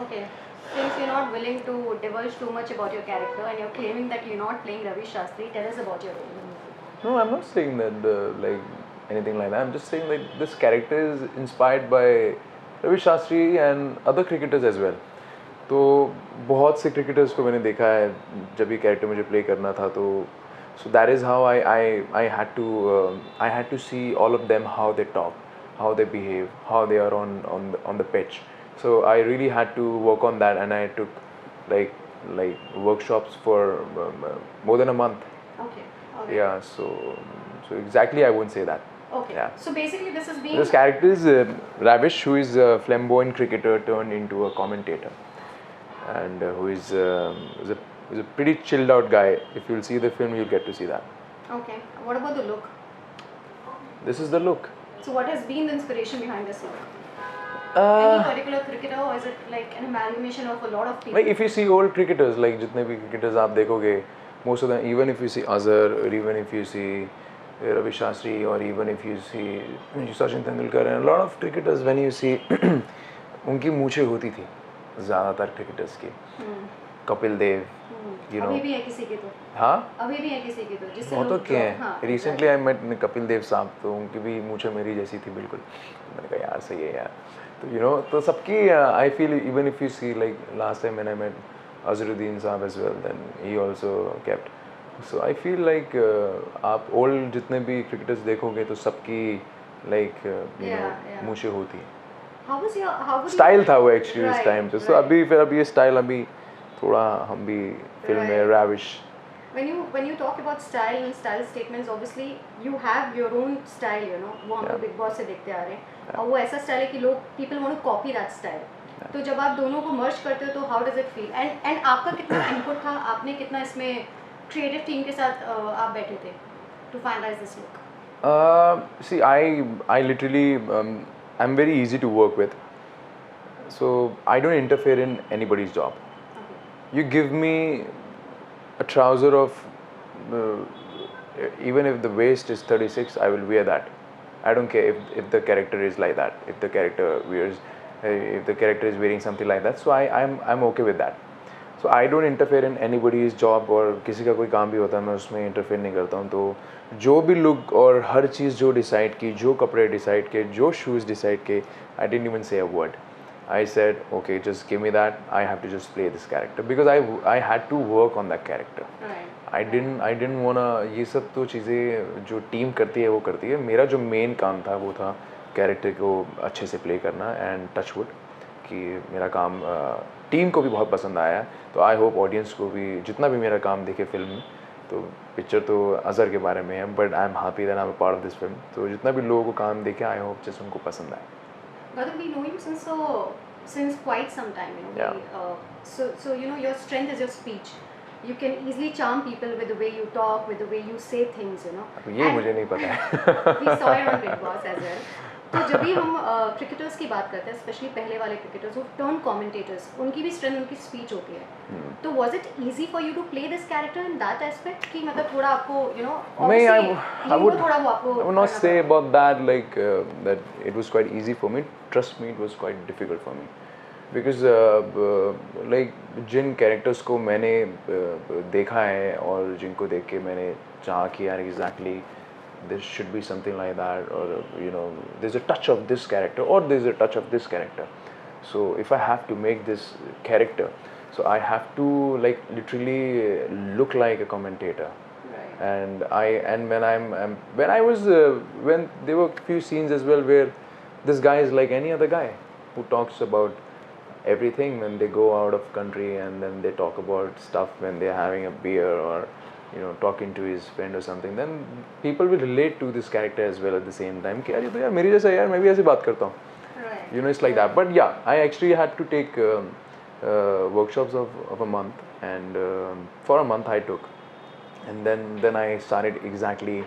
Okay. Since you're not willing to divulge too much about your character and you're claiming that you're not playing Ravi Shastri, tell us about your role in the movie. No, I'm not saying that like anything like that. I'm just saying like this character is inspired by Ravi Shastri and other cricketers as well. तो बहुत से cricketers को मैंने देखा है जब ये character मुझे प्ले करना था तो so that is how I had to see all of them, how they talk, how they behave, how they are on the pitch. So I really had to work on that, and I took like workshops for more than a month. Okay. Okay. Yeah, so exactly I wouldn't say that. Okay. Yeah. So basically, this is being. This character is Ravish, who is a flamboyant cricketer turned into a commentator, and who is a pretty chilled out guy. If you'll see the film, you'll get to see that. Okay. What about the look? This is the look. So what has been the inspiration behind this look? Any particular cricketer, or is it like an amalgamation of a lot of people? Like if you see old cricketers, like जितने भी cricketers आप देखोगे, most of them, even if you see Azhar, or even if you see Ravi Shastri, or even if you see Sachin Tendulkar, and a lot of cricketers, when you see उनकी मूछें होती थी ज़्यादातर cricketers की. Kapil Dev, you know. अभी भी है किसी के तो. हाँ? अभी भी है किसी के तो. जिससे बहुतों लोग के हैं. हाँ, Recently I met Kapil Dev साहब, तो उनकी भी मूछें मेरी जैसी थी बिल्कुल. मैंने कहा यार सही है यार. तो you know, तो सबकी I feel even if you see like last time when I met Azharuddin साहब as well, then he also kept. So I feel like आप old जितने भी cricketers देखोगे तो सबकी like you know मूछें होती हैं. स्टाइल था वो एक्चुअली उस टाइम पे. सो अभी फिर अभी ये स्टाइल अभी थोड़ा हम भी फिल्म में ravish. when you talk about style and style statements, obviously you have your own style, you know, वो हम लोग बिग बॉस से देखते आ रहे हैं, और वो ऐसा स्टाइल है कि लोग people want to copy that style. तो जब आप दोनों को मर्ज करते हो तो how does it feel, and आपका कितना इनपुट था, आपने कितना इसमें क्रिएटिव टीम के साथ आप बैठे थे to finalize this look? See, I literally I'm very easy to work with, so I don't interfere in anybody's job. Okay. You give me a trouser of even if the waist is 36, I will wear that. I don't care if the character is like that, if the character is wearing something like that, so I'm okay with that. So I don't interfere in anybody's job, और किसी का कोई काम भी होता है मैं उसमें इंटरफेयर नहीं करता हूँ. तो जो भी लुक और हर चीज़ जो डिसाइड की, जो कपड़े डिसाइड के, जो शूज़ डिसाइड के, I didn't even say a word. I said, okay, just give me that. I have to just play this character because I had to work on that character. Right. I didn't wanna, ये सब तो चीज़ें जो team करती है वो करती है. मेरा जो मेन काम था वो था कैरेक्टर को अच्छे से प्ले करना, एंड टच वुड कि मेरा काम टीम को भी बहुत पसंद आया. तो आई होप ऑडियंस को भी जितना भी मेरा काम देखे फिल्म में, तो पिक्चर तो अज़हर के बारे में है, but I am happy that I am a part of this film. तो जितना भी लोगों को काम देखे, आई होप जस्ट उनको पसंद आए. Gautam, we know you since quite some time, you know. Yeah. So you know your strength is your speech. You can easily charm people with the way you talk, with the way you say things, you know. ये मुझे नहीं पता है. We saw it on Big Boss as well. तो जब भी हम cricketers की बात करते हैं, स्पेशली पहले वाले क्रिकेटर्स वो टर्न कमेंटेटर्स, उनकी भी स्ट्रेंथ उनकी स्पीच होती है. तो was it easy for you to play this character in that aspect कि मतलब थोड़ा आपको you know I would not say about that like that it was quite easy for me. Trust me, it was quite difficult for me because like जिन characters को मैंने देखा है और जिनको देख के मैंने चाहा कि यार exactly there should be something like that, or you know there's a touch of this character or there's a touch of this character. So if I have to make this character, so I have to like literally look like a commentator. Right. And when there were few scenes as well where this guy is like any other guy who talks about everything when they go out of country, and then they talk about stuff when they're having a beer or you know talking to his friend or something, then people will relate to this character as well at the same time कि अरे तो यार मेरी जैसा यार मैं भी ऐसे बात करता हूँ. Right. You know, it's like that. But yeah, I actually had to take workshops of a month, and for a month I took, and then I started exactly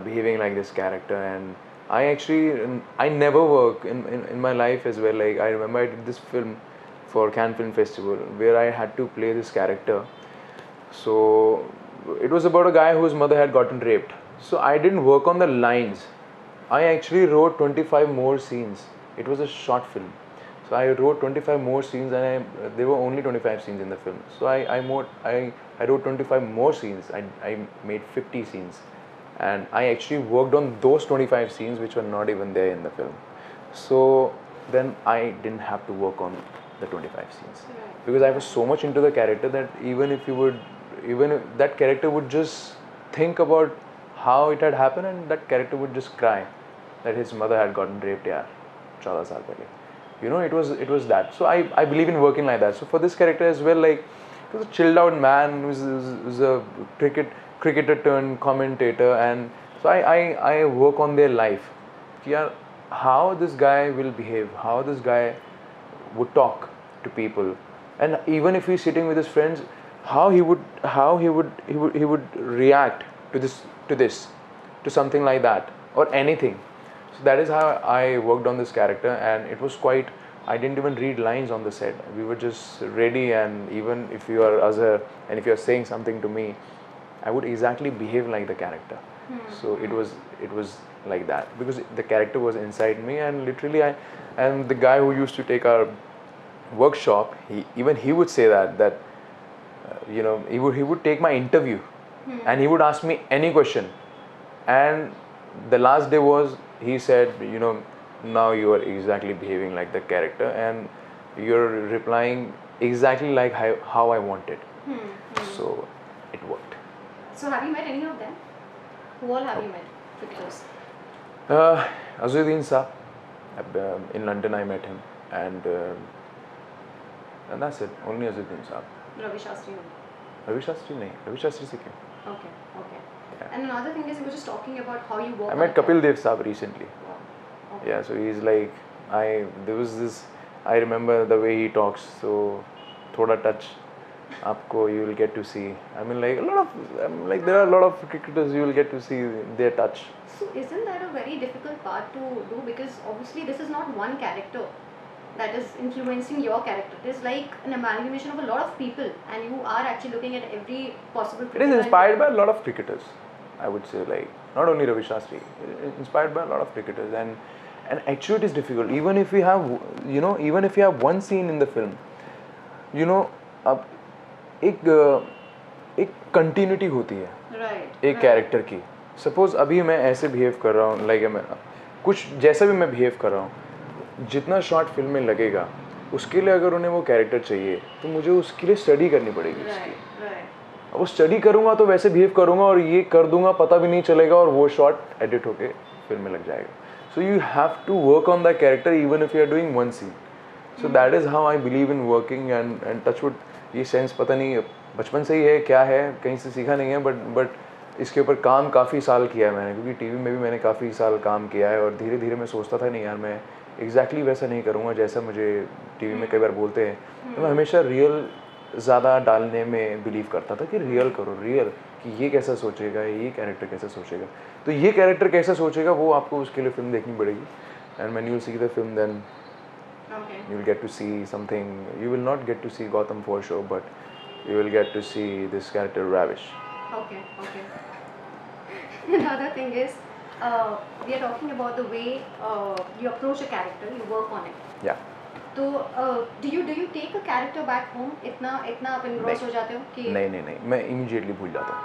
behaving like this character. And I never work in my life as well. Like I remember I did this film for Cannes Film Festival where I had to play this character. So it was about a guy whose mother had gotten raped. So I didn't work on the lines. I actually wrote 25 more scenes. It was a short film. So So I wrote 25 more scenes, and there were only 25 scenes in the film. So I wrote 25 more scenes. I made 50 scenes, and I actually worked on those 25 scenes which were not even there in the film. So then I didn't have to work on the 25 scenes, because I was so much into the character that even if that character would just think about how it had happened, and that character would just cry that his mother had gotten raped 14 साल पहले. It was that. So I believe in working like that. So for this character as well, like, he was a chilled out man who's a cricketer turned commentator, and so I work on their life. How this guy will behave, how this guy would talk to people, and even if he's sitting with his friends, how he would react to something like that or anything. So that is how I worked on this character, and it was quite. I didn't even read lines on the set. We were just ready, and even if you are Azhar and if you are saying something to me, I would exactly behave like the character. So it was like that, because the character was inside me, and literally and the guy who used to take our workshop, he would say that he would take my interview, and he would ask me any question, and the last day was, he said, now you are exactly behaving like the character, and you're replying exactly like how I wanted. So it worked. So have you met any of them? Who all have you met? Cricketers. Azhar Saab, in London I met him, and that's it. Only Azhar Saab. Ravi Shastri. Ravi Shastri nahi. Ravi Shastri se kyun? Okay. Yeah. And another thing is, you were just talking about how you work. I met Kapil Dev Saab recently. Wow. Okay. Yeah, so he's like, there was this, I remember the way he talks, so thoda touch, you will get to see. I mean, like there are a lot of cricketers you will get to see their touch. So isn't that a very difficult part to do? Because obviously this is not one character that is influencing your character. It is like an amalgamation of a lot of people, and you are actually looking at every possible cricketer. It is inspired by a lot of cricketers, I would say, like, not only Ravi Shastri, inspired by a lot of cricketers, and actually it is difficult. Even if you have one scene in the film, अब एक continuity होती है एक character की. Suppose अभी मैं ऐसे behave कर रहा हूँ, लाइक मैं कुछ जैसा भी मैं बिहेव कर रहा हूँ, जितना शॉर्ट फिल्म में लगेगा उसके लिए अगर उन्हें वो कैरेक्टर चाहिए तो मुझे उसके लिए स्टडी करनी पड़ेगी उसकी. अब वो स्टडी करूँगा तो वैसे बिहेव करूँगा और ये कर दूंगा, पता भी नहीं चलेगा, और वो शॉर्ट एडिट होके फिल्म में लग जाएगा. So you have to work on the character even if you are doing one scene. So that is how I believe in working. And touchwood ये सेंस पता नहीं बचपन से ही है, क्या है, कहीं से सीखा नहीं है, बट इसके ऊपर काम काफ़ी साल किया है मैंने, क्योंकि टीवी में भी मैंने काफ़ी साल काम किया है, और धीरे धीरे मैं सोचता था नहीं यार मैं एग्जैक्टली वैसा नहीं करूँगा जैसा मुझे टीवी में कई बार बोलते हैं. तो मैं हमेशा रियल ज़्यादा डालने में बिलीव करता था कि रियल करो, रियल, कि ये कैसा सोचेगा, ये कैरेक्टर कैसा सोचेगा, तो ये कैरेक्टर कैसा सोचेगा वो आपको उसके लिए फिल्म देखनी पड़ेगी. And when you will see the film then you will get to see something. You will not get to see Gautam for sure, but you will get to see this character Ravish. Okay. Another thing is, we are talking about the way you approach a character, you work on it. Yeah. तो do you take a character back home? इतना आप engross हो जाते हो कि नहीं, मैं immediately भूल जाता हूँ.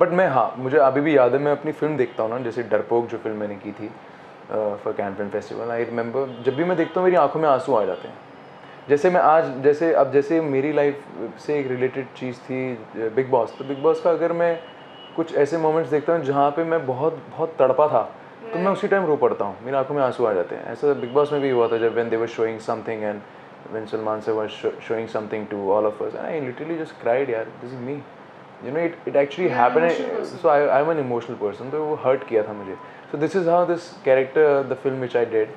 बट मैं, हाँ, मुझे अभी भी याद है, मैं अपनी फिल्म देखता हूँ ना, जैसे डरपोक जो फिल्म मैंने की थी for can film festival, I remember जब भी मैं देखता हूँ मेरी आंखों में आंसू आ जाते हैं. जैसे मैं आज जैसे मेरी लाइफ से एक रिलेटेड चीज़ थी बिग बॉस, तो बिग बॉस का अगर मैं कुछ ऐसे मोमेंट्स देखता हूँ जहाँ पे मैं बहुत तड़पा था, तो मैं उसी टाइम रो पड़ता हूँ, मेरी आंखों में आंसू आ जाते हैं. ऐसा बिग बॉस में भी हुआ था जब when they were showing something and when Salman sir was showing something to all of us, I literally just cried. यार, this is me, it actually happened. So I'm an emotional person, तो वो hurt किया था मुझे. So this is how this character, the film which I did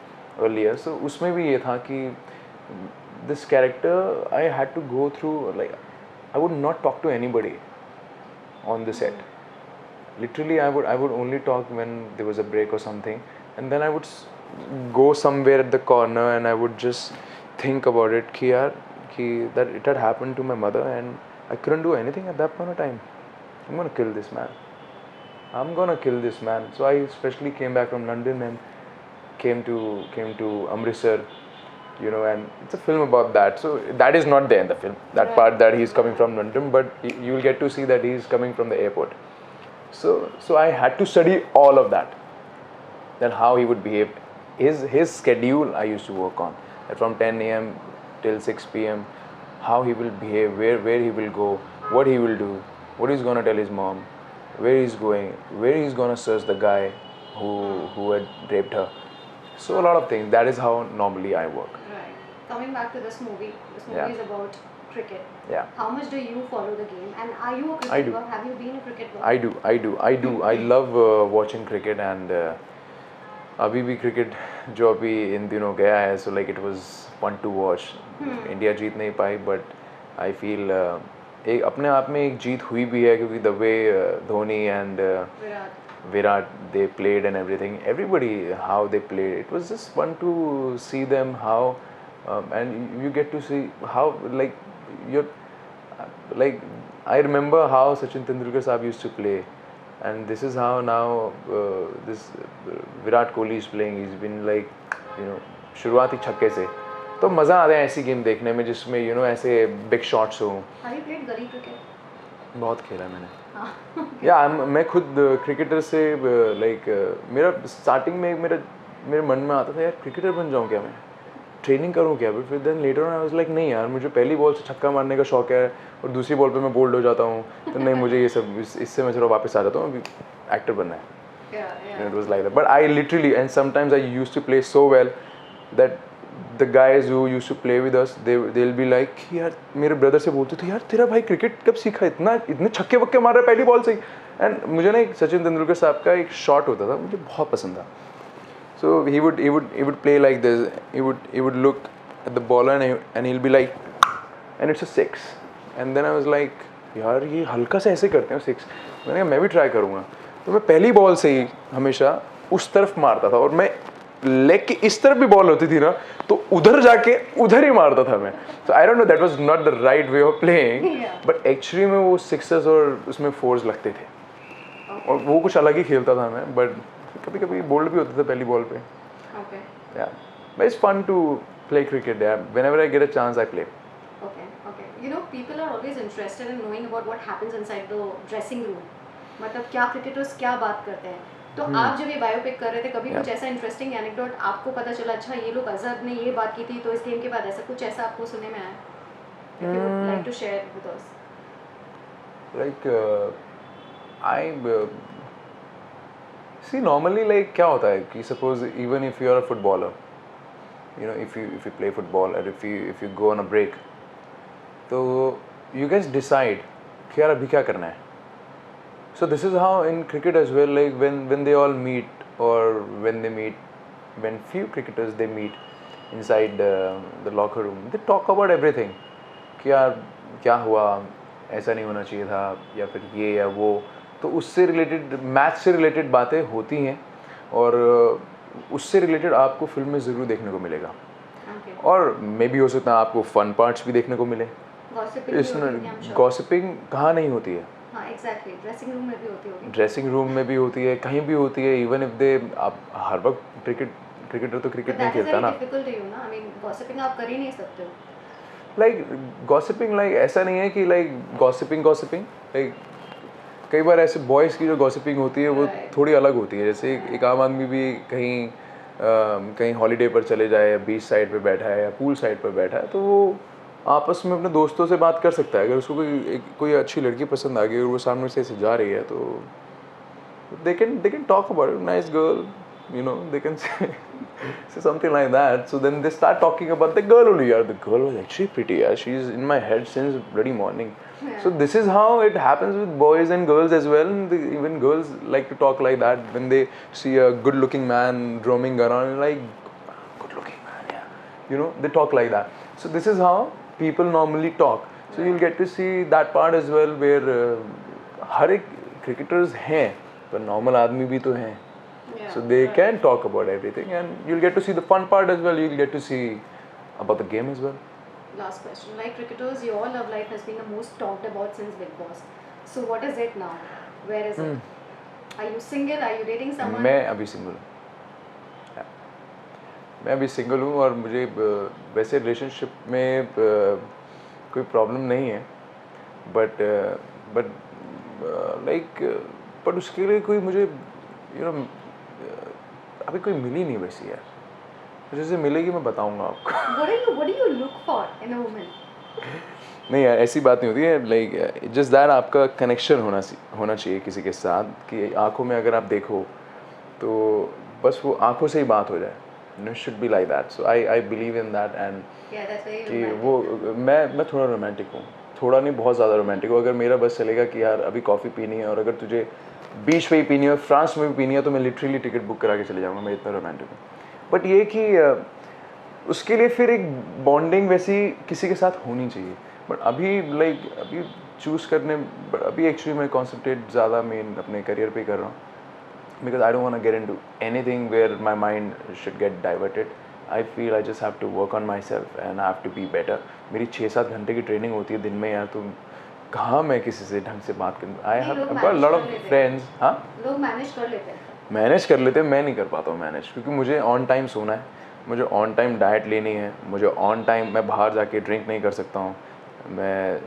earlier, so उसमें भी ये था कि this character I had to go through, like I would not talk to anybody on the set. Literally I would only talk when there was a break or something, and then I would go somewhere at the corner and I would just think about it that it had happened to my mother and I couldn't do anything at that point of time. I'm gonna kill this man. So I especially came back from London and came to Amritsar, you know, and it's a film about that. So that is not there in the film, that part that he's coming from London, but you will get to see that he's coming from the airport. So I had to study all of that, then how he would behave. His schedule I used to work on, that from 10 a.m. till 6 p.m. how he will behave, where he will go, what he will do, what he's gonna tell his mom, where he's going, where he's gonna search the guy who had raped her. So a lot of things. That is how normally I work. Right. Coming back to this movie is about cricket. Yeah. How much do you follow the game, and are you a cricket I do. buff? Have you been a cricket buff? I do. I love watching cricket, and अभी भी cricket जो अभी इन दिनों गया है, so like it was fun to watch. India जीत नहीं पाई, but I feel एक अपने आप में एक जीत हुई भी है, क्योंकि the way Dhoni and Virat they played and everybody how they played, it was just fun to see them how and you get to see how like you're like I remember how Sachin Tendulkar Saab used to play, and this is how now this Virat Kohli is playing. He's been like, you know, शुरुआती छक्के से तो मज़ा आता है ऐसी game देखने में जिसमें you know ऐसे बिग शॉट्स हो. Have you played गली क्रिकेट? बहुत खेला मैंने. या मैं खुद क्रिकेटर से लाइक मेरा स्टार्टिंग में मेरे मन में आता था यार क्रिकेटर बन जाऊँ क्या, मैं ट्रेनिंग करूँ क्या, फिर then later on I was like नहीं यार, मुझे पहली बॉल से छक्का मारने का शौक है और दूसरी बॉल पे मैं बोल्ड हो जाता हूँ, तो नहीं मुझे ये सब इससे मैं चलो वापस आ जाता हूँ, अभी एक्टर बनना है. It was like that, but I literally and sometimes I used to play so well that the guys who used to play with us, they'll be like यार, मेरे ब्रदर से बोलते थे यार तेरा भाई क्रिकेट कब सीखा, इतने छक्के वक्के मार रहा है पहली बॉल से. एंड मुझे ना एक सचिन तेंदुलकर साहब का एक शॉट होता था, मुझे बहुत पसंद था. So he would play like this. He would look at the ball and he'll be like, and it's a 6. And then I was like यार ये हल्का सा ऐसे करते हैं 6. मैंने कहा मैं भी ट्राई करूँगा. तो मैं पहली बॉल से ही हमेशा उस तरफ मारता था, और मैं लेग की इस तरफ भी बॉल होती थी ना तो उधर जाके उधर ही मारता था मैं. So I don't know, that was not the right way of playing, but actually में वो 6s और उसमें 4s लगते थे, और वो कुछ अलग ही खेलता था मैं. बट कभी कभी बोल्ड भी होते थे पहली बॉल पे. Yeah but it's fun to play cricket. Yeah whenever I get a chance I play. Okay. You know, people are always interested in knowing about what happens inside the dressing room. मतलब क्या cricketers क्या बात करते हैं. तो आप जब ये बायोपिक कर रहे थे, कभी कुछ ऐसा इंटरेस्टिंग एनेक्डोट आपको पता चला, अच्छा ये लोग अजहर ने ये बात की थी तो इस गेम के बाद ऐसा कुछ ऐसा आपको सुनने में आया? If you would like to share with us. Like I see normally like क्या होता है कि suppose even if you are a footballer, you know, if you play football or if you go on a break, तो you guys decide कि यार अभी क्या करना है. So this is how in cricket as well, like when they all meet, or when few cricketers they meet inside the locker room, they talk about everything. कि यार क्या हुआ, ऐसा नहीं होना चाहिए था, या फिर ये या वो. तो उससे रिलेटेड, मैच से रिलेटेड बातें होती हैं, और उससे रिलेटेड आपको फिल्म में ज़रूर देखने को मिलेगा. और मे बी हो सकता है आपको फन पार्ट्स भी देखने को मिले. गॉसिपिंग कहाँ नहीं होती है. हाँ, exactly. ड्रेसिंग रूम में भी होती होगी. ड्रेसिंग रूम में भी होती है, कहीं भी होती है. इवन इफ दे, आप हर वक्त क्रिकेटर तो क्रिकेट नहीं खेलता ना. डिफिकल्ट है ना, आई मीन गॉसिपिंग आप कर ही नहीं सकते हो. लाइक गॉसिपिंग, लाइक ऐसा नहीं है कि लाइक गॉसिपिंग लाइक कई बार ऐसे बॉयज़ की जो गॉसिपिंग होती है वो थोड़ी अलग होती है. जैसे एक आम आदमी भी कहीं हॉलीडे पर चले जाए, या बीच साइड पे बैठा है या पूल साइड पर बैठा है, तो वो आपस में अपने दोस्तों से बात कर सकता है. अगर उसको कोई अच्छी लड़की पसंद आ गई और वो सामने से ऐसे जा रही है, तो they can talk about it, nice girl, you know, they can say something like that. So then they start talking about the girl only. Yeah, the girl was actually pretty. Yeah, she's in my head since bloody morning. Yeah. So this is how it happens with boys and girls as well. And even girls like to talk like that when they see a good-looking man roaming around. Like, good-looking man, yeah. You know, they talk like that. So this is how people normally talk. So you'll get to see that part as well, where हर एक cricketers हैं, पर normal आदमी भी तो हैं. So they can talk about everything, and you'll get to see the fun part as well. You'll get to see about the game as well. Last question. Like cricketers, your love life has been the most talked about since Big Boss. So what is it now? Where is it? Are you single? Are you dating someone? मैं अभी single हूँ. मैं अभी single हूँ और मुझे वैसे relationship में कोई प्रॉब्लम नहीं है, बट बट लाइक बट उसके लिए कोई मुझे अभी कोई मिली नहीं वैसी यार। जैसे मिलेगी मैं बताऊंगा आपको। What do you look for in a woman? नहीं यार, ऐसी बात नहीं होती है। लाइक जस्ट दैट आपका कनेक्शन होना चाहिए किसी के साथ, कि आंखों में अगर आप देखो तो बस वो आंखों से ही बात हो जाए। It should be like that. So I believe in that. And कि वो मैं थोड़ा रोमांटिक हूँ, थोड़ा नहीं बहुत ज़्यादा रोमांटिक हूँ। अगर मेरा बस चलेगा कि यार अभी कॉफ़ी पीनी है और अगर तुझे बीच पे ही पीनी है, फ्रांस में भी पीनी है, तो मैं लिटरली टिकट बुक करा के चले जाऊँगा। मैं इतना रोमांटिक हूँ। बट ये कि उसके लिए फिर एक बॉन्डिंग वैसी किसी के साथ होनी चाहिए। बट अभी अभी चूज़ करने, अभी एक्चुअली मैं कॉन्सेंट्रेट ज़्यादा मेन अपने करियर पे कर रहा हूँ, because I don't want to get into anything where my mind should get diverted. I feel I just have to work on myself and I have to be better. मेरी 6-7 घंटे की training होती है दिन में यार, तो कहाँ मैं किसी से ढंग से बात करूँ। I have got a lot of friends। हाँ, लोग मैनेज कर लेते हैं। मैनेज कर लेते हैं, मैं नहीं कर पाता हूँ मैनेज, क्योंकि मुझे ऑन टाइम सोना है, मुझे ऑन टाइम डाइट लेनी है, मुझे ऑन टाइम, मैं बाहर जाके ड्रिंक नहीं कर सकता हूँ, मैं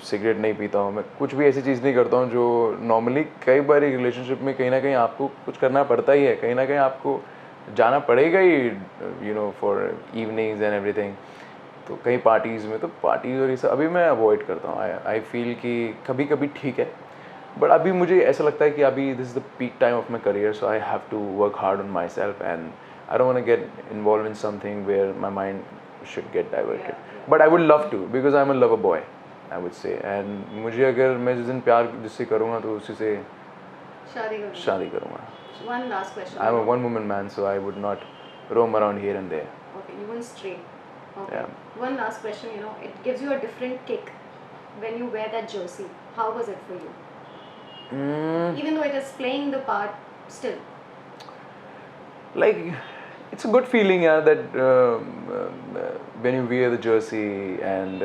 सिगरेट नहीं पीता हूँ, मैं कुछ भी ऐसी चीज़ नहीं करता हूँ जो नॉर्मली कई बार एक रिलेशनशिप में कहीं ना कहीं आपको कुछ करना पड़ता ही है, कहीं ना कहीं आपको जाना पड़ेगा ही, फॉर इवनिंग्स एंड एवरीथिंग। तो कई पार्टीज़ में, तो पार्टीज़ और ये सब अभी मैं अवॉइड करता हूँ। आई फील कि कभी कभी ठीक है, बट अभी मुझे ऐसा लगता है कि अभी this is the peak time of my career, so I have to work hard on myself and I don't want to get involve in something where my mind should get diverted. But I would love to, because I'm a lover boy, I would say. And मुझे अगर मैं जिस दिन प्यार जिससे करूँगा तो उसी से शादी करूँगा। One last question. I'm a one woman man, so I would not roam around here and there. Okay, you went straight. Okay. Yeah. One last question. It gives you a different kick when you wear that jersey. How was it for you? Even though it is playing the part, still. Like, it's a good feeling, yeah, that when you wear the jersey and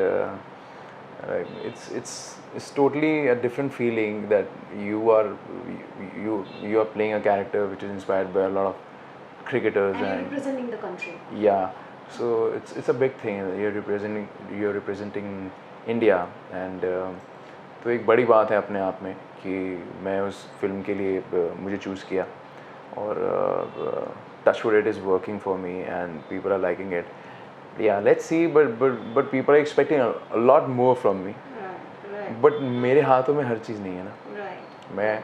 it's totally a different feeling that you are playing a character which is inspired by a lot of cricketers and you're representing the country. Yeah, so it's a big thing. You're representing India and तो एक बड़ी बात है अपने आप में कि मैं उस फिल्म के लिए मुझे चूज़ किया और touchwood it is working for me and people are liking it. Yeah, let's see, but people are expecting a lot more from me. Right. But मेरे हाथों में हर चीज़ नहीं है ना. Right.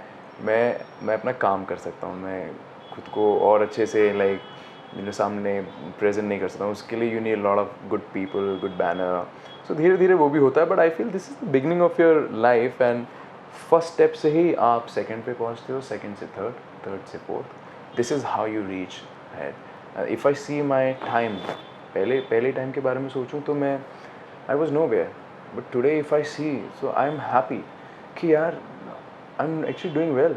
मैं अपना काम कर सकता हूँ, मैं खुद को और अच्छे से मेरे सामने प्रेजेंट नहीं कर सकता हूँ, उसके लिए you need a lot of good people, good banner. So धीरे धीरे वो भी होता है, but I feel this is the beginning of your life and first step से ही आप second पे पहुँचते हो, second से third से fourth. This is how you reach ahead. If I see my time, पहले टाइम के बारे में सोचूं तो मैं I was nowhere. But today if I see, so I'm happy कि यार I'm actually doing well.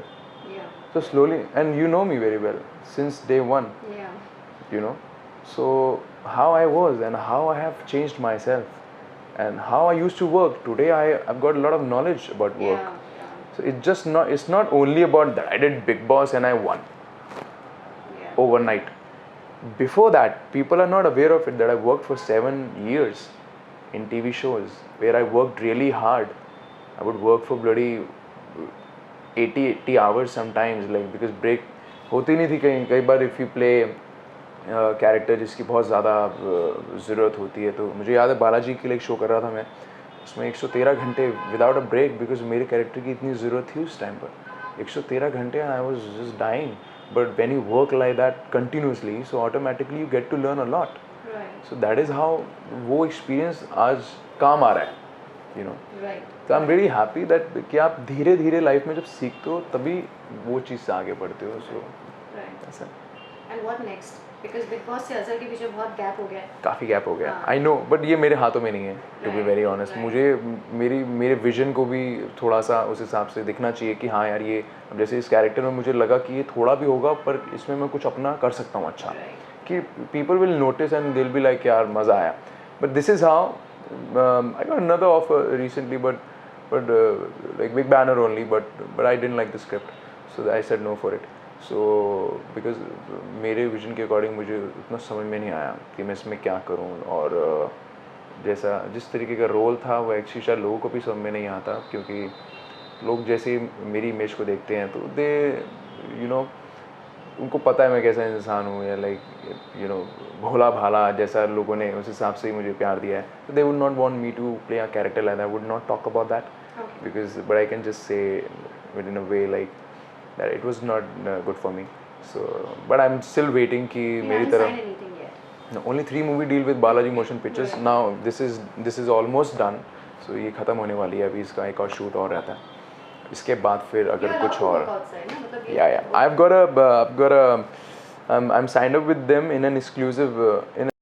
Yeah. So slowly, and you know me very well since day one. Yeah. So how I was and how I have changed myself and how I used to work. Today I've got a lot of knowledge about work. Yeah. So it's not only about that I did Big Boss and I won overnight. Before that, people are not aware of it that I worked for 7 years in TV shows where I worked really hard. I would work for bloody 80 hours sometimes, because break होती नहीं थी कई बार if you play character जिसकी बहुत ज़्यादा ज़रूरत होती है। तो मुझे याद है बालाजी के लिए एक शो कर रहा था मैं, उसमें 113 घंटे विदाउट अ ब्रेक, बिकॉज मेरे कैरेक्टर की इतनी ज़रूरत थी उस टाइम पर। 113 घंटे and I was just dying. But when you work like that continuously, so automatically you get to learn a lot. Right. So that is how वो experience आज काम आ रहा है, Right. So I'm really happy that कि आप धीरे धीरे life में जब सीखते हो तभी वो चीज़ से आगे बढ़ते हो। So right. ऐसा। And what next? Because Big Boss से अज़हर के पीछे बहुत गैप हो गया है। काफ़ी गैप हो गया। I know, but ये मेरे हाथों में नहीं है, to be very honest. मुझे मेरे विजन को भी थोड़ा सा उस हिसाब से दिखना चाहिए कि हाँ यार ये, अब जैसे इस कैरेक्टर में मुझे लगा कि ये थोड़ा भी होगा पर इसमें मैं कुछ अपना कर सकता हूँ अच्छा, कि people will notice and they'll be like यार मज़ा आया। But this is how I got another offer recently, but like big banner only, but I didn't like the script, so I said no for it. So because मेरे vision के according मुझे उतना समझ में नहीं आया कि मैं इसमें क्या करूँ, और जैसा जिस तरीके का रोल था वो एक्चुअली शायद लोगों को भी समझ में नहीं आता, क्योंकि लोग जैसे मेरी इमेज को देखते हैं तो दे यू नो उनको पता है मैं कैसा इंसान हूँ, या लाइक भोला भाला जैसा लोगों ने उस हिसाब से ही मुझे प्यार दिया है. तो they would not want me to play a character like that, would not talk about that, because but I can just say it in a way like that it was not good for me. So but I am still waiting कि मेरी तरफ. No, only 3 movie deal with Balaji Motion Pictures. Now this is almost done. So ये ख़त्म होने वाली है, अभी इसका एक और शूट और रहता है. इसके बाद फिर अगर कुछ और. Yeah, I've got a I'm signed up with them in an exclusive in